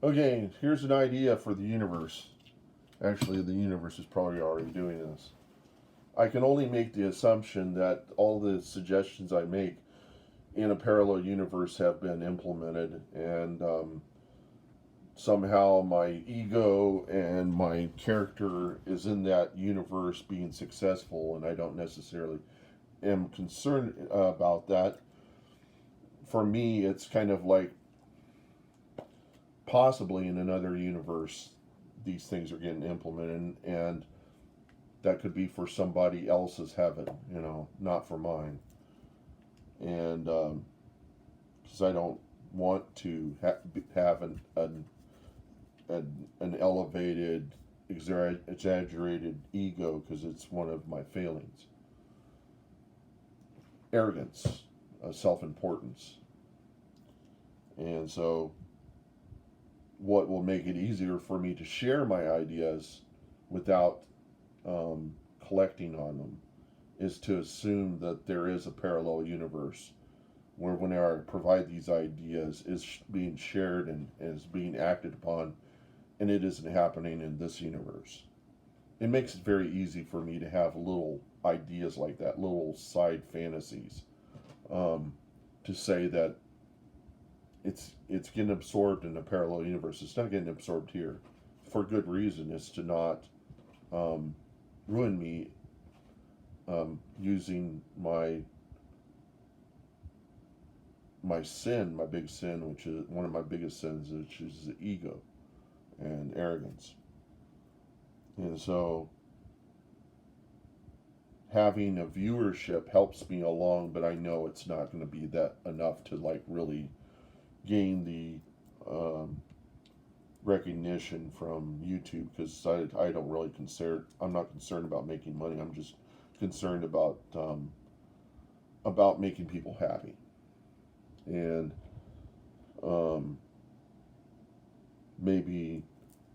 Okay, here's an idea for the universe. Actually, the universe is probably already doing this. I can only make the assumption that all the suggestions I make in a parallel universe have been implemented, and somehow my ego and my character is in that universe being successful, and I don't necessarily am concerned about that. For me, it's kind of like possibly in another universe these things are getting implemented, and that could be for somebody else's heaven, not for mine. And because I don't want to have an elevated, exaggerated ego, because it's one of my failings. Arrogance, self importance. And so, what will make it easier for me to share my ideas without collecting on them is to assume that there is a parallel universe where when I provide these ideas is being shared and is being acted upon, and it isn't happening in this universe. It makes it very easy for me to have little ideas like that, little side fantasies, um, to say that it's getting absorbed in a parallel universe. It's not getting absorbed here, for good reason. It's to not um, ruin me, using my sin, my big sin, which is one of my biggest sins, which is the ego and arrogance. And so having a viewership helps me along, but I know it's not going to be that enough to like really gain the recognition from YouTube, because I don't really I'm not concerned about making money. I'm just concerned about making people happy. And um, maybe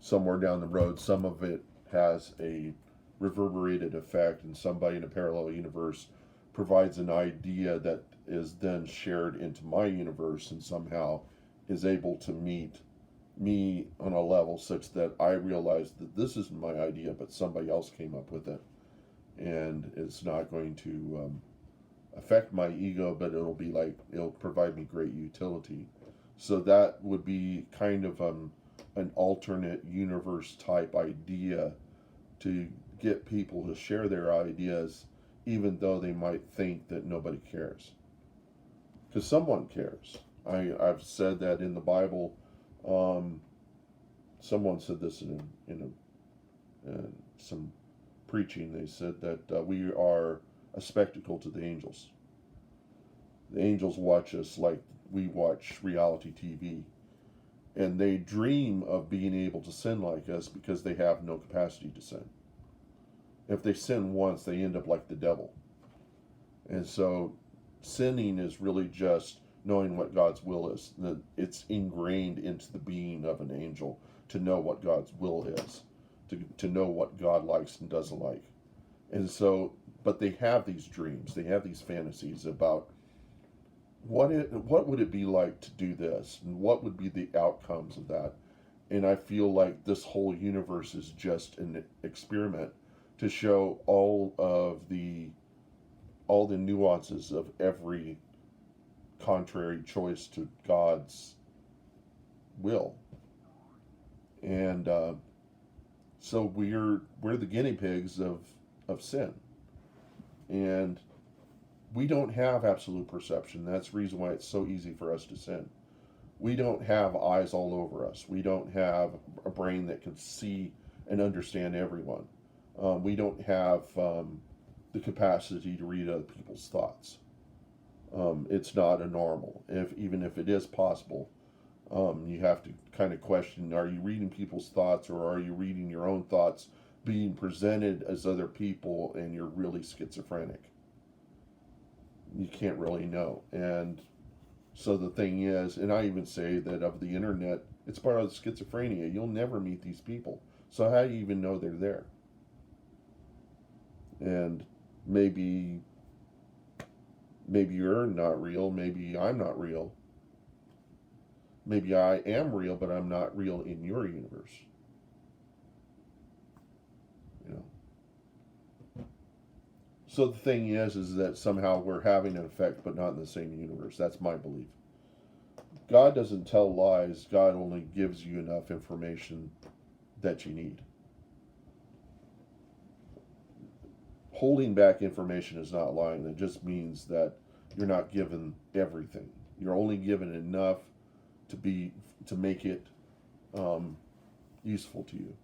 somewhere down the road, some of it has a reverberated effect, and somebody in a parallel universe provides an idea that is then shared into my universe and somehow is able to meet me on a level such that I realize that this isn't my idea, but somebody else came up with it, and it's not going to affect my ego, but it'll provide me great utility. So that would be kind of an alternate universe type idea to get people to share their ideas, even though they might think that nobody cares, because someone cares. I've said that in the Bible. Um, Someone said this in some preaching. They said that we are a spectacle to the angels. The angels watch us like we watch reality TV, and they dream of being able to sin like us because they have no capacity to sin. If they sin once, they end up like the devil. And so, sinning is really just knowing what God's will is. It's ingrained into the being of an angel to know what God's will is, to know what God likes and doesn't like. And so, but they have these dreams, they have these fantasies about what would it be like to do this, and what would be the outcomes of that. And I feel like this whole universe is just an experiment to show all the nuances of every contrary choice to God's will. And so we're the guinea pigs of sin, and we don't have absolute perception. That's the reason why it's so easy for us to sin. We don't have eyes all over us. We don't have a brain that can see and understand everyone. We don't have the capacity to read other people's thoughts. It's not a normal. Even if it is possible, you have to kind of question: are you reading people's thoughts, or are you reading your own thoughts being presented as other people, and you're really schizophrenic? You can't really know. And so the thing is, and I even say that of the internet, it's part of schizophrenia. You'll never meet these people. So how do you even know they're there? And maybe maybe you're not real, maybe I'm not real. Maybe I am real, but I'm not real in your universe. You know. So the thing is that somehow we're having an effect, but not in the same universe. That's my belief. God doesn't tell lies. God only gives you enough information that you need. Holding back information is not lying. It just means that you're not given everything. You're only given enough to make it useful to you.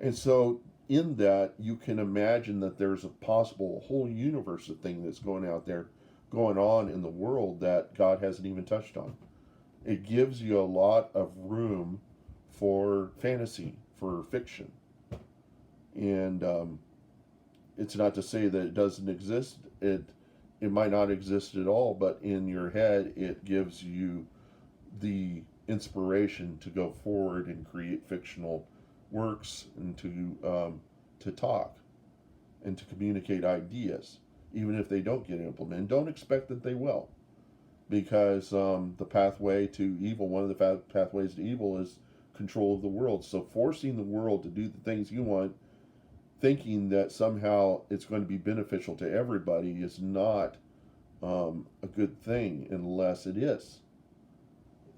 And so in that, you can imagine that there's a possible whole universe of thing that's going out there, going on in the world that God hasn't even touched on. It gives you a lot of room for fantasy, for fiction. And it's not to say that it doesn't exist. It might not exist at all, but in your head, it gives you the inspiration to go forward and create fictional works and to talk and to communicate ideas, even if they don't get implemented. Don't expect that they will, because the pathway to evil, one of the pathways to evil, is control of the world. So forcing the world to do the things you want, thinking that somehow it's going to be beneficial to everybody, is not a good thing unless it is.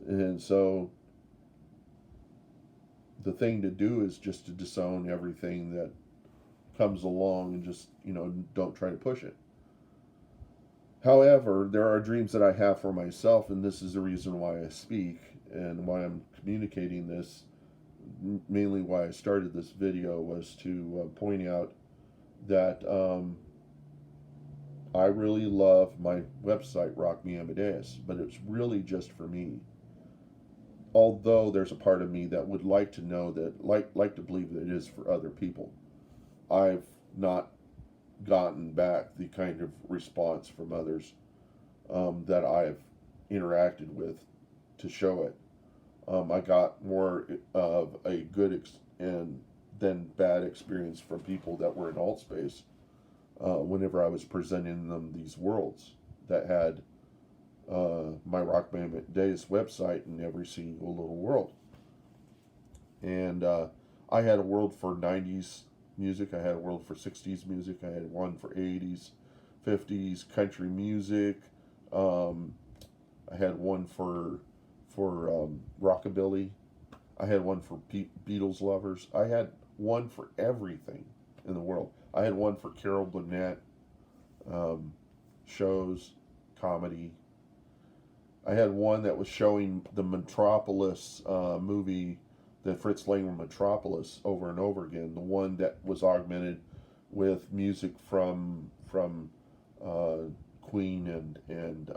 And so the thing to do is just to disown everything that comes along and just, don't try to push it. However, there are dreams that I have for myself, and this is the reason why I speak and why I'm communicating this. Mainly why I started this video was to point out that I really love my website, Rock Me Amadeus, but it's really just for me. Although there's a part of me that would like to know that, like to believe that it is for other people. I've not gotten back the kind of response from others that I've interacted with to show it. I got more of a good than bad experience from people that were in alt space whenever I was presenting them these worlds that had my Rock Me Amadeus website in every single little world. And I had a world for 90s music, I had a world for 60s music, I had one for 80s, 50s, country music, I had one for rockabilly, I had one for Beatles lovers, I had one for everything in the world. I had one for Carol Burnett, shows, comedy. I had one that was showing the Metropolis movie, the Fritz Lang Metropolis, over and over again. The one that was augmented with music from Queen and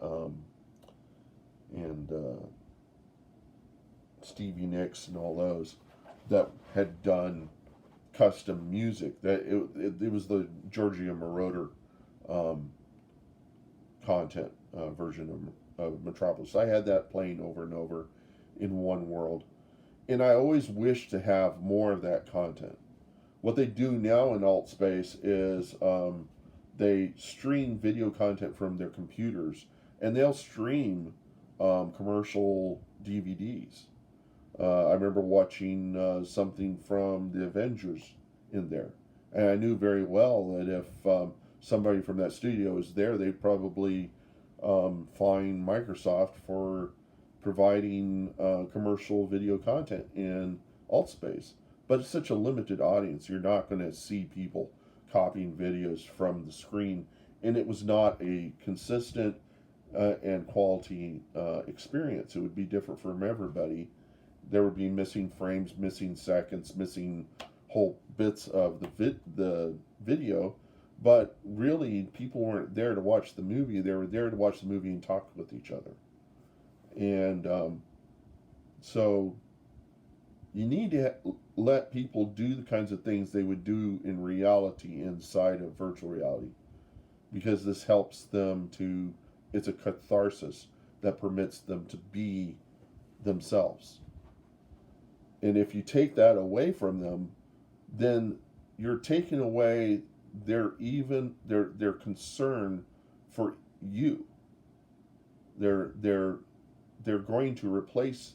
Stevie Nicks and all those that had done custom music. That it was the Giorgio Moroder content version of Metropolis. I had that playing over and over in one world, and I always wish to have more of that content. What they do now in alt space is they stream video content from their computers, and they'll stream commercial DVDs. I remember watching something from the Avengers in there, and I knew very well that if somebody from that studio is there, they'd probably fine Microsoft for providing commercial video content in alt space. But it's such a limited audience, you're not going to see people copying videos from the screen, and it was not a consistent and quality experience. It would be different from everybody. There would be missing frames, missing seconds, missing whole bits of the video. But really, people weren't there to watch the movie. They were there to watch the movie and talk with each other. And so you need to let people do the kinds of things they would do in reality inside of virtual reality, because this helps them to, it's a catharsis that permits them to be themselves. And if you take that away from them, then you're taking away their concern for you, their they're going to replace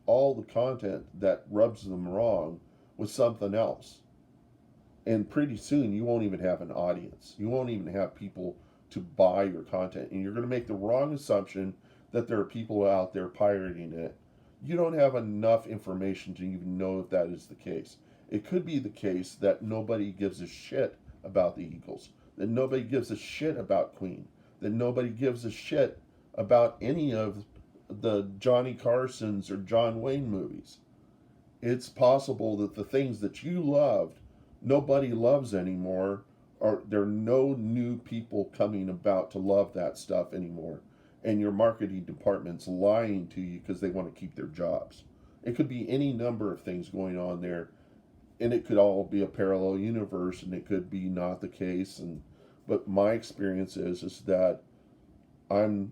all the content that rubs them wrong with something else. And pretty soon you won't even have an audience. You won't even have people to buy your content. And you're going to make the wrong assumption that there are people out there pirating it. You don't have enough information to even know if that is the case. It could be the case that nobody gives a shit about the Eagles, that nobody gives a shit about Queen, that nobody gives a shit about any of the Johnny Carson's or John Wayne movies. It's possible that the things that you loved, nobody loves anymore, or there are no new people coming about to love that stuff anymore. And your marketing department's lying to you because they want to keep their jobs. It could be any number of things going on there, and it could all be a parallel universe, and it could be not the case. And but my experience is that I'm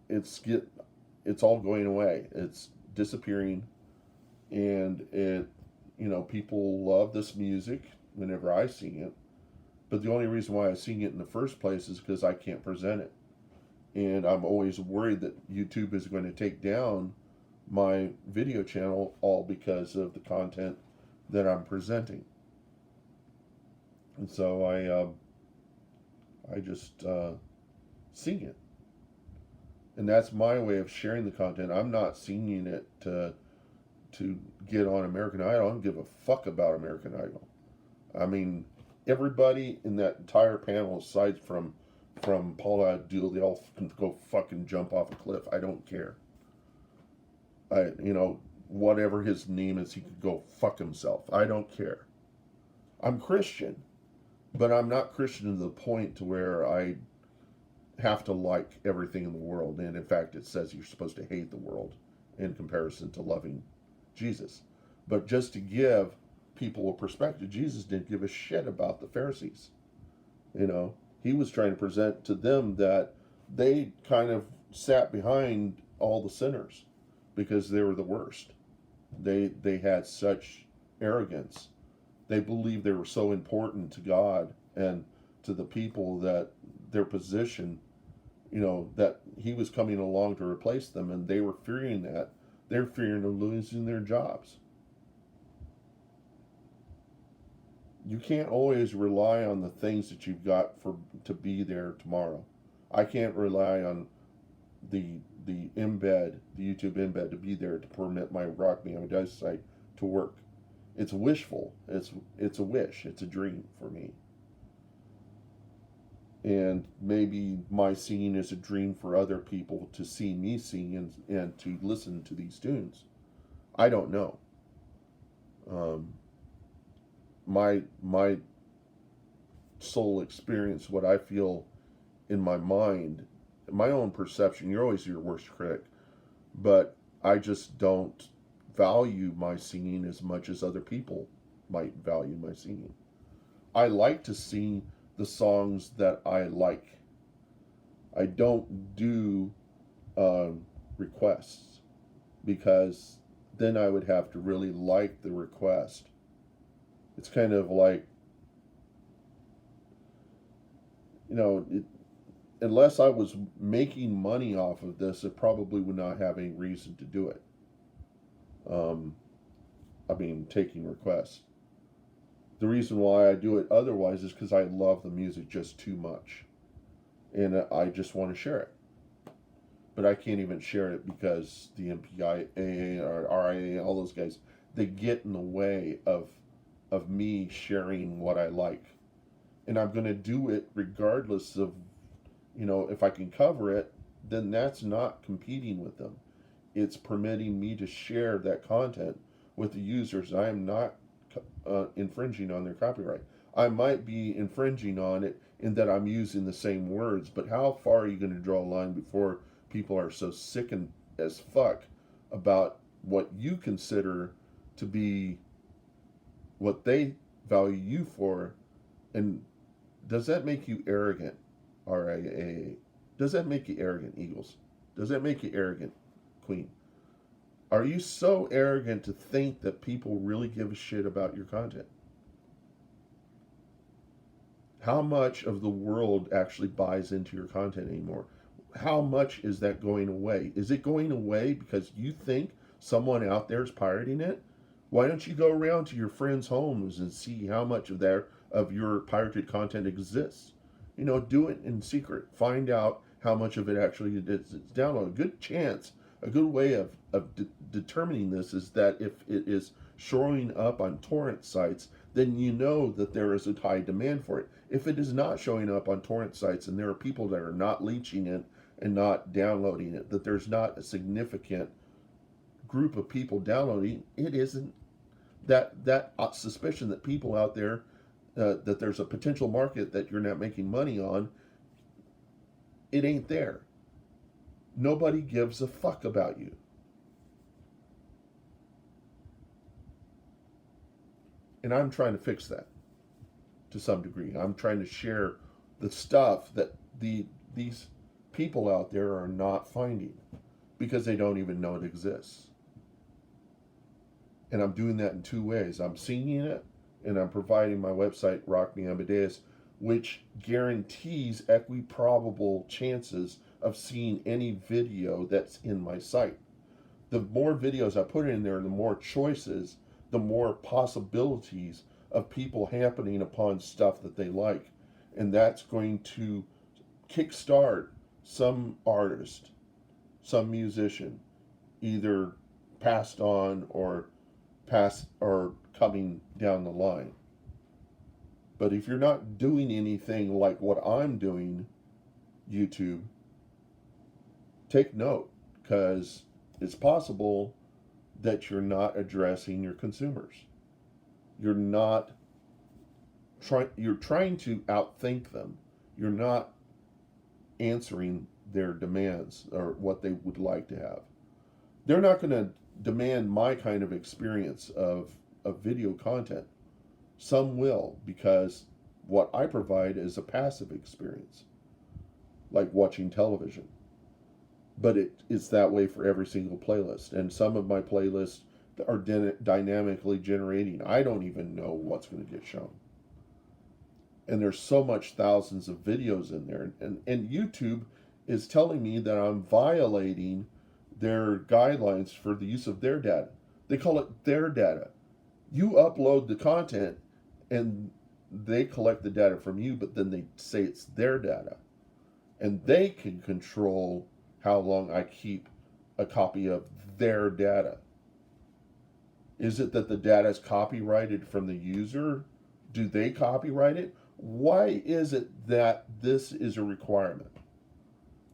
it's all going away. It's disappearing, and people love this music whenever I sing it, but the only reason why I sing it in the first place is because I can't present it, and I'm always worried that YouTube is going to take down my video channel all because of the content that I'm presenting. And so I just sing it. And that's my way of sharing the content. I'm not singing it to get on American Idol. I don't give a fuck about American Idol. I mean, everybody in that entire panel, aside from Paula Abdul, they all can go fucking jump off a cliff. I don't care. Whatever his name is, he could go fuck himself. I don't care. I'm Christian, but I'm not Christian to the point to where I have to like everything in the world. And in fact, it says you're supposed to hate the world in comparison to loving Jesus. But just to give people a perspective, Jesus didn't give a shit about the Pharisees. He was trying to present to them that they kind of sat behind all the sinners because they were the worst. They had such arrogance. They believed they were so important to God and to the people that their position, that he was coming along to replace them, and they were fearing that. They're fearing of losing their jobs. You can't always rely on the things that you've got to be there tomorrow. I can't rely on the YouTube embed to be there to permit my Rock Me on Dice site to work. It's wishful. It's a wish. It's a dream for me. And maybe my singing is a dream for other people to see me sing and to listen to these tunes. I don't know. My soul experience, what I feel in my mind, my own perception, you're always your worst critic, but I just don't value my singing as much as other people might value my singing. I like to sing the songs that I like. I don't do requests, because then I would have to really like the request. It's kind of like, unless I was making money off of this, it probably would not have any reason to do it. Taking requests. The reason why I do it otherwise is because I love the music just too much, and I just want to share it. But I can't even share it because the MPIA or RIA, all those guys, they get in the way of me sharing what I like. And I'm going to do it regardless of, if I can cover it, then that's not competing with them. It's permitting me to share that content with the users. I am not infringing on their copyright. I might be infringing on it in that I'm using the same words, but how far are you going to draw a line before people are so sick and as fuck about what you consider to be what they value you for? And does that make you arrogant, RIAA? Does that make you arrogant, Eagles? Does that make you arrogant, Queen? Are you so arrogant to think that people really give a shit about your content? How much of the world actually buys into your content anymore? how much is that going away? Is it going away because you think someone out there is pirating it? Why don't you go around to your friends' homes and see how much of your pirated content exists? You know, do it in secret. Find out how much of it actually is downloaded. A good chance, a good way of determining this is that if it is showing up on torrent sites, then you know that there is a high demand for it. If it is not showing up on torrent sites and there are people that are not leeching it and not downloading it, that there's not a significant group of people downloading, it isn't that suspicion that people out there that there's a potential market that you're not making money on, it ain't there. Nobody gives a fuck about you. And I'm trying to fix that to some degree. I'm trying to share the stuff that these people out there are not finding because they don't even know it exists. And I'm doing that in two ways. I'm singing it and I'm providing my website, Rock Me Amadeus, which guarantees equiprobable chances of seeing any video that's in my site. The more videos I put in there, the more choices, the more possibilities of people happening upon stuff that they like. And that's going to kickstart some artist, some musician, either passed on or coming down the line. But if you're not doing anything like what I'm doing, YouTube, take note, because it's possible that you're not addressing your consumers. You're not you're trying to outthink them. You're not answering their demands or what they would like to have. They're not going to demand my kind of experience of video content. Some will, because what I provide is a passive experience, like watching television. But it's that way for every single playlist. And some of my playlists are dynamically generating. I don't even know what's going to get shown. And there's so much thousands of videos in there. And YouTube is telling me that I'm violating their guidelines for the use of their data. They call it their data. You upload the content and they collect the data from you, but then they say it's their data. And they can control how long I keep a copy of their data. Is it that the data is copyrighted from the user? Do they copyright it? Why is it that this is a requirement?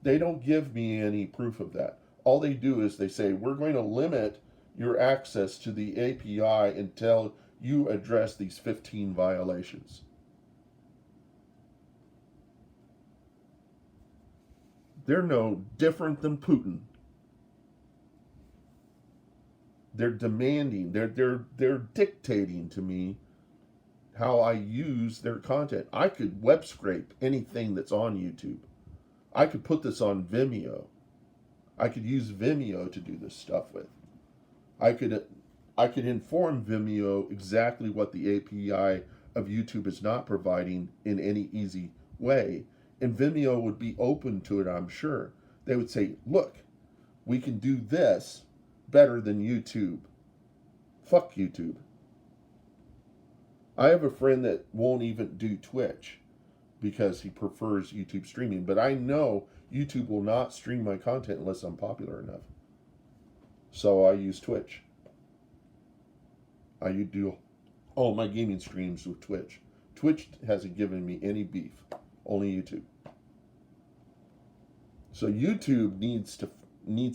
They don't give me any proof of that. All they do is they say, we're going to limit your access to the API until you address these 15 violations. They're no different than Putin. They're demanding, they're dictating to me how I use their content. I could web scrape anything that's on YouTube. I could put this on Vimeo. I could use Vimeo to do this stuff with. I could inform Vimeo exactly what the API of YouTube is not providing in any easy way. And Vimeo would be open to it, I'm sure. They would say, look, we can do this better than YouTube. Fuck YouTube. I have a friend that won't even do Twitch because he prefers YouTube streaming. But I know YouTube will not stream my content unless I'm popular enough. So I use Twitch. I do all my gaming streams with Twitch. Twitch hasn't given me any beef. Only YouTube. So YouTube needs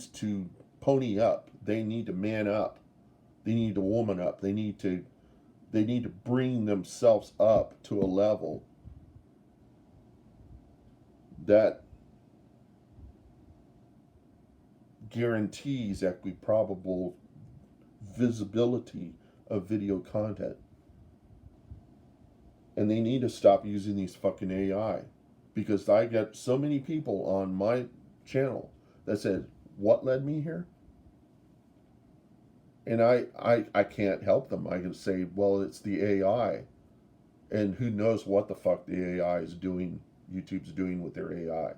to pony up. They need to man up. They need to woman up. They need to bring themselves up to a level that guarantees equiprobable visibility of video content. And they need to stop using these fucking AI, because I get so many people on my channel that said, what led me here? And I can't help them. I can say, well, it's the AI. And who knows what the fuck the AI is doing, YouTube's doing with their AI.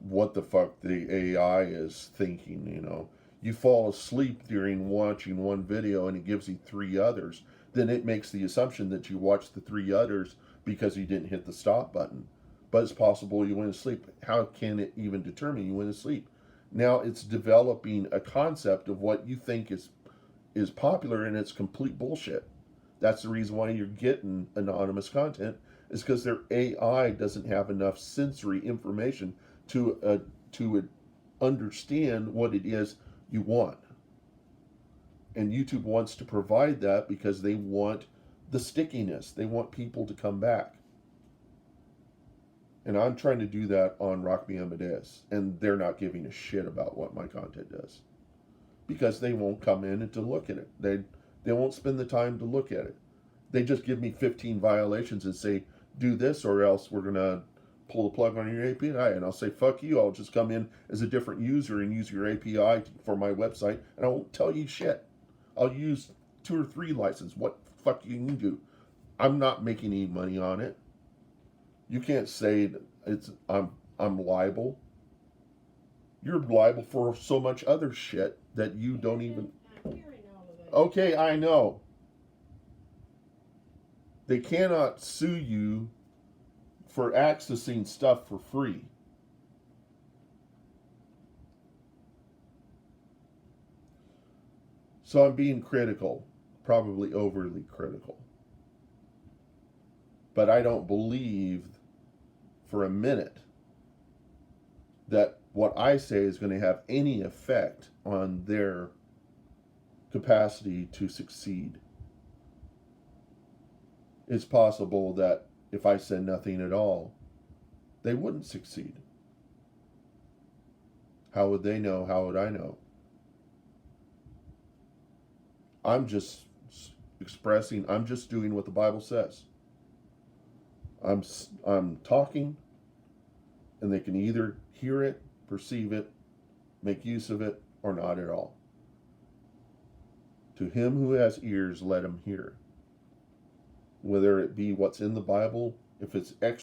what the fuck the AI is thinking, you know. You fall asleep during watching one video and it gives you three others, then it makes the assumption that you watched the three others because you didn't hit the stop button. But it's possible you went to sleep. How can it even determine you went to sleep? Now it's developing a concept of what you think is popular, and it's complete bullshit. That's the reason why you're getting anonymous content, is because their AI doesn't have enough sensory information to understand what it is you want. And YouTube wants to provide that because they want the stickiness. They want people to come back. And I'm trying to do that on Rock Me Amadeus, and they're not giving a shit about what my content does because they won't come in and to look at it. They won't spend the time to look at it. They just give me 15 violations and say, do this or else we're going to pull the plug on your API. And I'll say, fuck you. I'll just come in as a different user and use your API for my website, and I won't tell you shit. I'll use 2 or 3 licenses. What the fuck you can do? I'm not making any money on it. You can't say I'm liable. You're liable for so much other shit that you don't even. Okay, I know. They cannot sue you for accessing stuff for free. So I'm being critical, probably overly critical. But I don't believe for a minute that what I say is going to have any effect on their capacity to succeed. It's possible that if I said nothing at all, they wouldn't succeed. How would they know? How would I know? I'm just expressing, I'm just doing what the Bible says. I'm talking, and they can either hear it, perceive it, make use of it, or not at all. To him who has ears, let him hear. Whether it be what's in the Bible, if it's extra